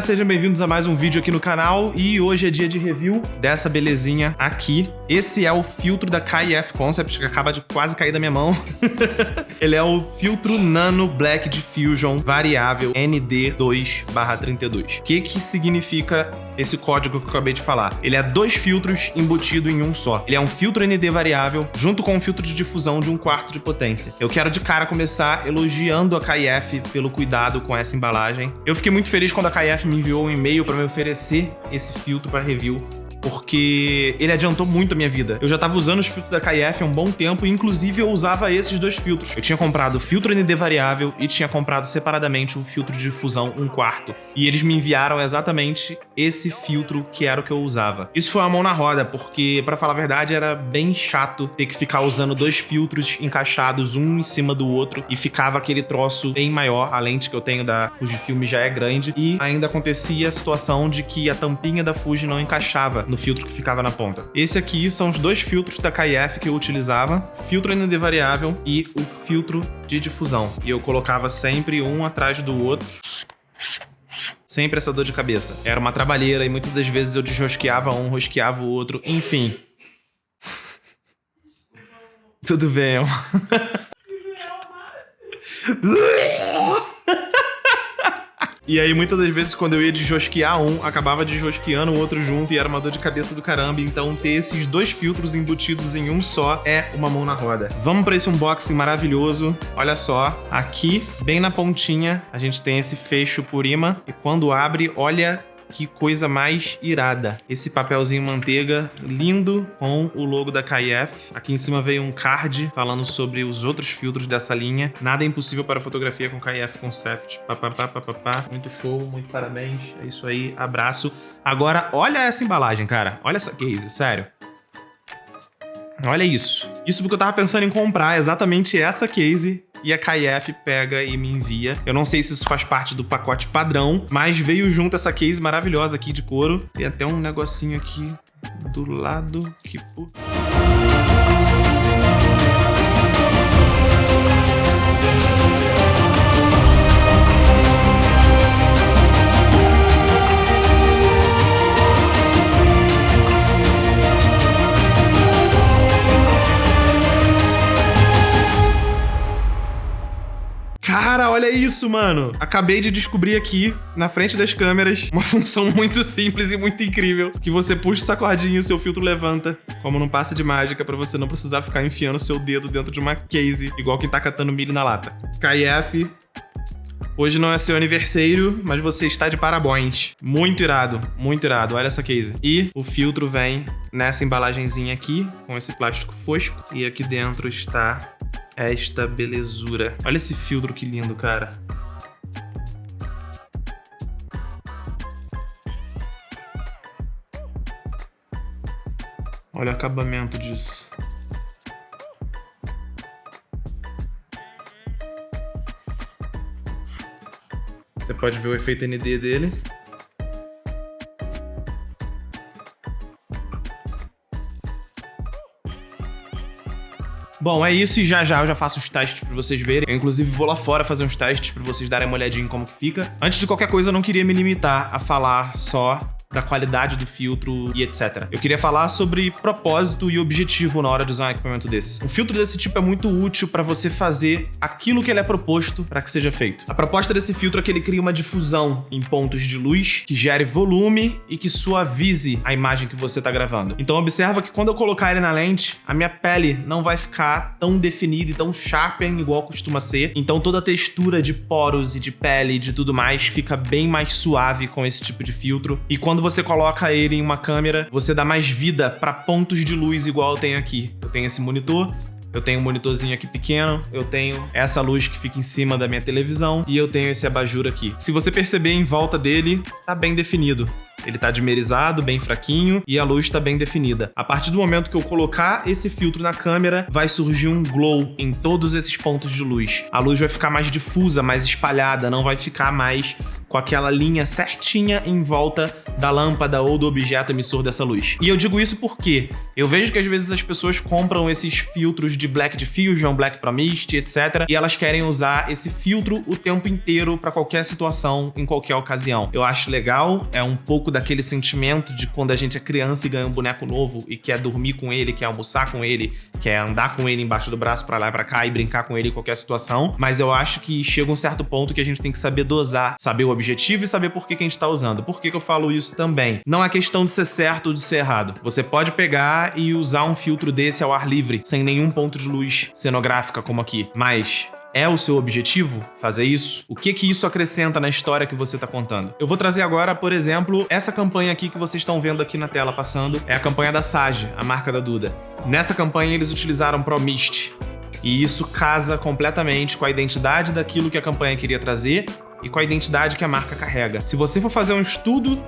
galera, sejam bem-vindos a mais um vídeo aqui no canal e hoje é dia de review dessa belezinha aqui. Esse é o filtro da KF Concept que acaba de quase cair da minha mão. Ele é o filtro Nano Black Diffusion variável ND2/32. O que significa esse código que eu acabei de falar? Ele é 2 filtros embutidos em um só. Ele é um filtro ND variável junto com um filtro de difusão de 1/4 de potência. Eu quero de cara começar elogiando a KF pelo cuidado com essa embalagem. Eu fiquei muito feliz quando a KF me enviou um e-mail para me oferecer esse filtro para review, porque ele adiantou muito a minha vida. Eu já tava usando os filtros da KF há um bom tempo e inclusive eu usava esses 2 filtros. Eu tinha comprado o filtro ND variável e tinha comprado separadamente o filtro de difusão 1/4. E eles me enviaram exatamente esse filtro que era o que eu usava. Isso foi uma mão na roda, porque, pra falar a verdade, era bem chato ter que ficar usando 2 filtros encaixados um em cima do outro e ficava aquele troço bem maior. A lente que eu tenho da Fujifilm já é grande e ainda acontecia a situação de que a tampinha da Fuji não encaixava no filtro que ficava na ponta. Esse aqui são os 2 filtros da KF que eu utilizava, filtro ND variável e o filtro de difusão. E eu colocava sempre um atrás do outro. Sempre essa dor de cabeça. Era uma trabalheira e muitas das vezes eu desrosqueava um, rosqueava o outro, enfim. Tudo bem, amor. E aí, muitas das vezes, quando eu ia desrosquear um, acabava desrosqueando o outro junto e era uma dor de cabeça do caramba. Então, ter esses 2 filtros embutidos em um só é uma mão na roda. Vamos para esse unboxing maravilhoso. Olha só, aqui, bem na pontinha, a gente tem esse fecho por imã. E quando abre, olha que coisa mais irada. Esse papelzinho manteiga lindo com o logo da KF. Aqui em cima veio um card falando sobre os outros filtros dessa linha. Nada é impossível para fotografia com KF Concept. Muito show, muito parabéns. É isso aí, abraço. Agora, olha essa embalagem, cara. Olha essa case, sério. Olha isso. Isso porque eu tava pensando em comprar exatamente essa case e a KF pega e me envia. Eu não sei se isso faz parte do pacote padrão, mas veio junto essa case maravilhosa aqui de couro. Tem até um negocinho aqui do lado que... Cara, olha isso, mano. Acabei de descobrir aqui, na frente das câmeras, uma função muito simples e muito incrível, que você puxa essa cordinha e o seu filtro levanta, como num passe de mágica, pra você não precisar ficar enfiando seu dedo dentro de uma case, igual quem tá catando milho na lata. KF, hoje não é seu aniversário, mas você está de parabéns. Muito irado, olha essa case. E o filtro vem nessa embalagenzinha aqui, com esse plástico fosco, e aqui dentro está esta belezura. Olha esse filtro que lindo, cara. Olha o acabamento disso. Você pode ver o efeito ND dele. Bom, é isso e já eu já faço os testes pra vocês verem. Eu, inclusive, vou lá fora fazer uns testes pra vocês darem uma olhadinha em como que fica. Antes de qualquer coisa, eu não queria me limitar a falar só da qualidade do filtro e etc. Eu queria falar sobre propósito e objetivo na hora de usar um equipamento desse. Um filtro desse tipo é muito útil para você fazer aquilo que ele é proposto para que seja feito. A proposta desse filtro é que ele crie uma difusão em pontos de luz que gere volume e que suavize a imagem que você está gravando. Então observa que quando eu colocar ele na lente, a minha pele não vai ficar tão definida e tão sharpen igual costuma ser. Então toda a textura de poros e de pele e de tudo mais fica bem mais suave com esse tipo de filtro. E quando você coloca ele em uma câmera, você dá mais vida para pontos de luz igual eu tenho aqui. Eu tenho esse monitor, eu tenho um monitorzinho aqui pequeno, eu tenho essa luz que fica em cima da minha televisão e eu tenho esse abajur aqui. Se você perceber, em volta dele, tá bem definido. Ele tá dimerizado, bem fraquinho, e a luz tá bem definida. A partir do momento que eu colocar esse filtro na câmera, vai surgir um glow em todos esses pontos de luz. A luz vai ficar mais difusa, mais espalhada, não vai ficar mais com aquela linha certinha em volta da lâmpada ou do objeto emissor dessa luz. E eu digo isso porque eu vejo que às vezes as pessoas compram esses filtros de Black Diffusion, Black Pro Mist, etc. e elas querem usar esse filtro o tempo inteiro para qualquer situação, em qualquer ocasião. Eu acho legal, é um pouco daquele sentimento de quando a gente é criança e ganha um boneco novo e quer dormir com ele, quer almoçar com ele, quer andar com ele embaixo do braço pra lá e pra cá e brincar com ele em qualquer situação. Mas eu acho que chega um certo ponto que a gente tem que saber dosar, saber o objetivo e saber por que a gente tá usando. Por que eu falo isso também? Não é questão de ser certo ou de ser errado. Você pode pegar e usar um filtro desse ao ar livre, sem nenhum ponto de luz cenográfica como aqui. Mas é o seu objetivo fazer isso? O que isso acrescenta na história que você está contando? Eu vou trazer agora, por exemplo, essa campanha aqui que vocês estão vendo aqui na tela passando. É a campanha da Sage, a marca da Duda. Nessa campanha eles utilizaram Pro Mist. E isso casa completamente com a identidade daquilo que a campanha queria trazer e com a identidade que a marca carrega. Se você for fazer um estudo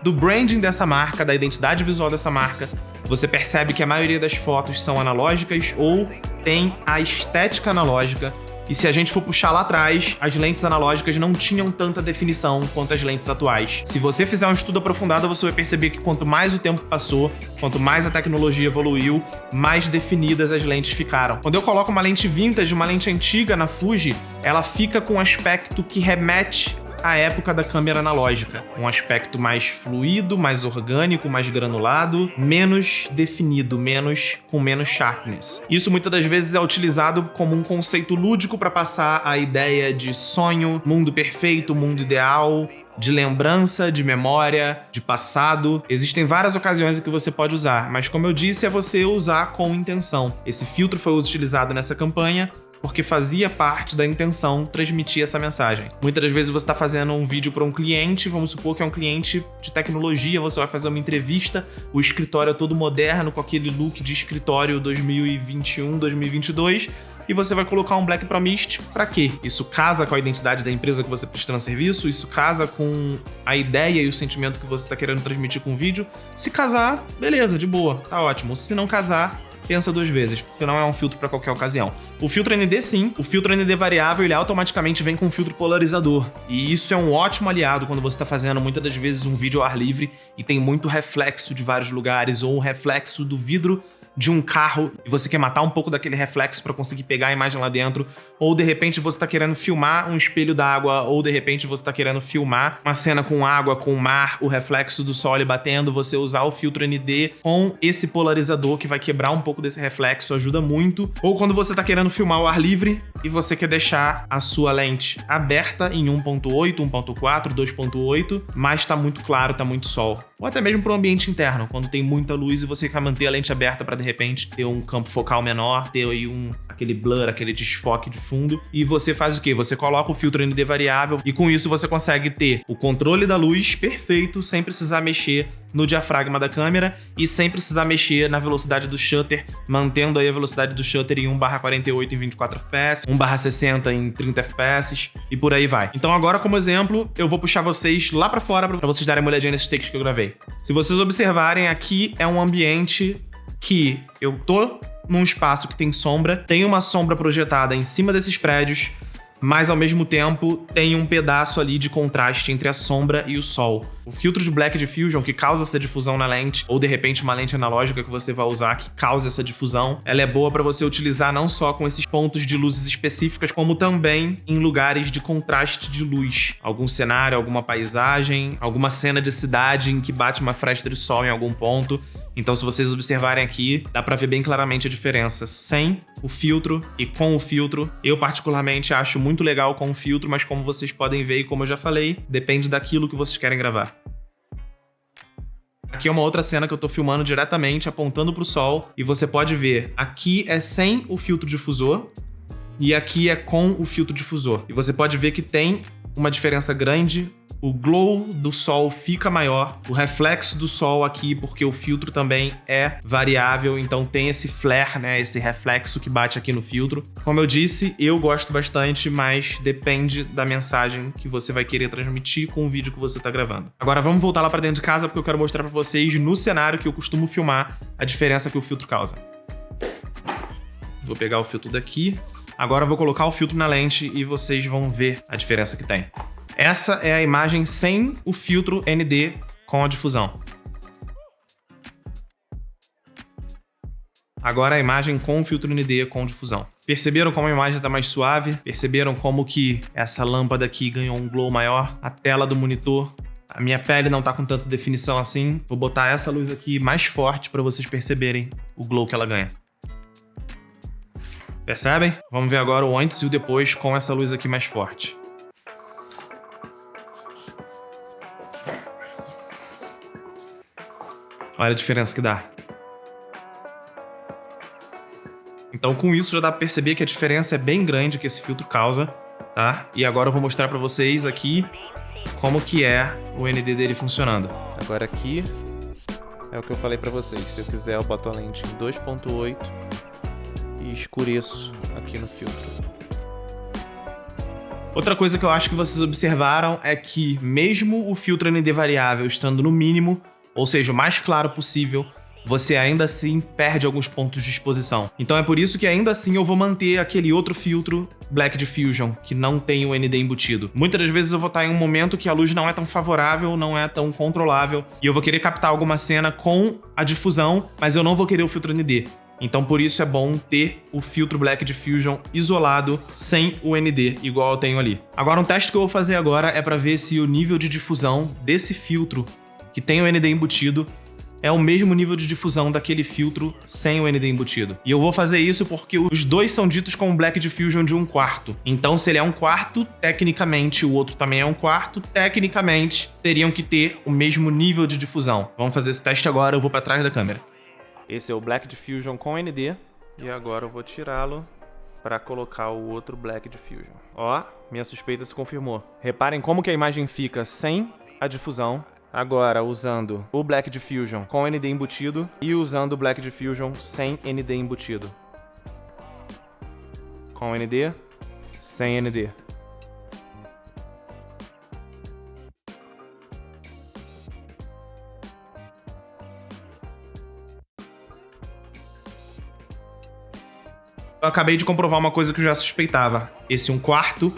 do branding dessa marca, da identidade visual dessa marca, você percebe que a maioria das fotos são analógicas ou tem a estética analógica. E se a gente for puxar lá atrás, as lentes analógicas não tinham tanta definição quanto as lentes atuais. Se você fizer um estudo aprofundado, você vai perceber que quanto mais o tempo passou, quanto mais a tecnologia evoluiu, mais definidas as lentes ficaram. Quando eu coloco uma lente vintage, uma lente antiga na Fuji, ela fica com um aspecto que remete à época da câmera analógica. Um aspecto mais fluido, mais orgânico, mais granulado, menos definido, com menos sharpness. Isso muitas das vezes é utilizado como um conceito lúdico para passar a ideia de sonho, mundo perfeito, mundo ideal, de lembrança, de memória, de passado. Existem várias ocasiões em que você pode usar, mas como eu disse, é você usar com intenção. Esse filtro foi utilizado nessa campanha porque fazia parte da intenção transmitir essa mensagem. Muitas das vezes você está fazendo um vídeo para um cliente, vamos supor que é um cliente de tecnologia, você vai fazer uma entrevista, o escritório é todo moderno, com aquele look de escritório 2021, 2022, e você vai colocar um Black Pro Mist pra quê? Isso casa com a identidade da empresa que você prestando serviço? Isso casa com a ideia e o sentimento que você está querendo transmitir com o vídeo? Se casar, beleza, de boa, tá ótimo. Se não casar, pensa duas vezes, porque não é um filtro para qualquer ocasião. O filtro ND sim, o filtro ND variável, ele automaticamente vem com um filtro polarizador. E isso é um ótimo aliado quando você está fazendo muitas das vezes um vídeo ao ar livre e tem muito reflexo de vários lugares ou um reflexo do vidro de um carro e você quer matar um pouco daquele reflexo para conseguir pegar a imagem lá dentro, ou de repente você tá querendo filmar um espelho d'água, ou de repente você tá querendo filmar uma cena com água, com o mar, o reflexo do sol ali batendo, você usar o filtro ND com esse polarizador que vai quebrar um pouco desse reflexo, ajuda muito. Ou quando você tá querendo filmar ao ar livre e você quer deixar a sua lente aberta em 1.8, 1.4, 2.8, mas tá muito claro, tá muito sol. Ou até mesmo para o ambiente interno, quando tem muita luz e você quer manter a lente aberta para de repente ter um campo focal menor, ter aí aquele blur, aquele desfoque de fundo. E você faz o quê? Você coloca o filtro ND variável e com isso você consegue ter o controle da luz perfeito, sem precisar mexer no diafragma da câmera e sem precisar mexer na velocidade do shutter, mantendo aí a velocidade do shutter em 1/48 em 24 fps, 1/60 em 30 fps e por aí vai. Então agora, como exemplo, eu vou puxar vocês lá pra fora pra vocês darem uma olhadinha nesses takes que eu gravei. Se vocês observarem, aqui é um ambiente que eu tô num espaço que tem sombra, tem uma sombra projetada em cima desses prédios, mas ao mesmo tempo tem um pedaço ali de contraste entre a sombra e o sol. O filtro de Black Diffusion, que causa essa difusão na lente, ou de repente uma lente analógica que você vai usar que causa essa difusão, ela é boa para você utilizar não só com esses pontos de luzes específicas, como também em lugares de contraste de luz. Algum cenário, alguma paisagem, alguma cena de cidade em que bate uma fresta de sol em algum ponto. Então, se vocês observarem aqui, dá pra ver bem claramente a diferença sem o filtro e com o filtro. Eu, particularmente, acho muito legal com o filtro, mas como vocês podem ver e como eu já falei, depende daquilo que vocês querem gravar. Aqui é uma outra cena que eu tô filmando diretamente, apontando pro sol, e você pode ver, aqui é sem o filtro difusor, e aqui é com o filtro difusor. E você pode ver que tem uma diferença grande. O glow do sol fica maior, o reflexo do sol aqui, porque o filtro também é variável, então tem esse flare, né, esse reflexo que bate aqui no filtro. Como eu disse, eu gosto bastante, mas depende da mensagem que você vai querer transmitir com o vídeo que você tá gravando. Agora vamos voltar lá pra dentro de casa, porque eu quero mostrar pra vocês no cenário que eu costumo filmar a diferença que o filtro causa. Vou pegar o filtro daqui. Agora eu vou colocar o filtro na lente e vocês vão ver a diferença que tem. Essa é a imagem sem o filtro ND com a difusão. Agora a imagem com o filtro ND com difusão. Perceberam como a imagem está mais suave? Perceberam como que essa lâmpada aqui ganhou um glow maior? A tela do monitor, a minha pele não está com tanta definição assim. Vou botar essa luz aqui mais forte para vocês perceberem o glow que ela ganha. Percebem? Vamos ver agora o antes e o depois com essa luz aqui mais forte. Olha a diferença que dá. Então, com isso, já dá pra perceber que a diferença é bem grande que esse filtro causa, tá? E agora eu vou mostrar pra vocês aqui como que é o ND dele funcionando. Agora aqui é o que eu falei pra vocês. Se eu quiser, eu boto a lente em 2.8 e escureço aqui no filtro. Outra coisa que eu acho que vocês observaram é que mesmo o filtro ND variável estando no mínimo, ou seja, o mais claro possível, você ainda assim perde alguns pontos de exposição. Então é por isso que ainda assim eu vou manter aquele outro filtro Black Diffusion, que não tem o ND embutido. Muitas das vezes eu vou estar em um momento que a luz não é tão favorável, não é tão controlável, e eu vou querer captar alguma cena com a difusão, mas eu não vou querer o filtro ND. Então por isso é bom ter o filtro Black Diffusion isolado, sem o ND, igual eu tenho ali. Agora um teste que eu vou fazer agora é para ver se o nível de difusão desse filtro que tem o ND embutido é o mesmo nível de difusão daquele filtro sem o ND embutido. E eu vou fazer isso porque os dois são ditos como Black Diffusion de 1/4. Então, se ele é 1/4, tecnicamente o outro também é 1/4, tecnicamente teriam que ter o mesmo nível de difusão. Vamos fazer esse teste agora, eu vou para trás da câmera. Esse é o Black Diffusion com ND, e agora eu vou tirá-lo para colocar o outro Black Diffusion. Ó, minha suspeita se confirmou. Reparem como que a imagem fica sem a difusão. Agora, usando o Black Diffusion com ND embutido e usando o Black Diffusion sem ND embutido. Com ND, sem ND. Eu acabei de comprovar uma coisa que eu já suspeitava. Esse 1/4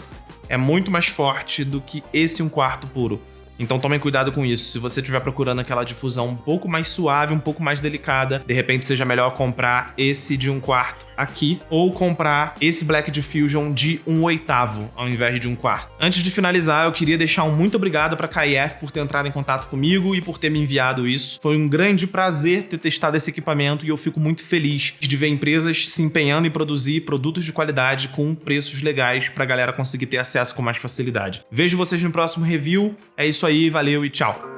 é muito mais forte do que esse 1/4 puro. Então tomem cuidado com isso. Se você estiver procurando aquela difusão um pouco mais suave, um pouco mais delicada, de repente seja melhor comprar esse de 1/4 aqui, ou comprar esse Black Diffusion de 1/8 ao invés de 1/4. Antes de finalizar, eu queria deixar um muito obrigado para a KIF por ter entrado em contato comigo e por ter me enviado isso. Foi um grande prazer ter testado esse equipamento e eu fico muito feliz de ver empresas se empenhando em produzir produtos de qualidade com preços legais para a galera conseguir ter acesso com mais facilidade. Vejo vocês no próximo review. É isso aí, valeu e tchau!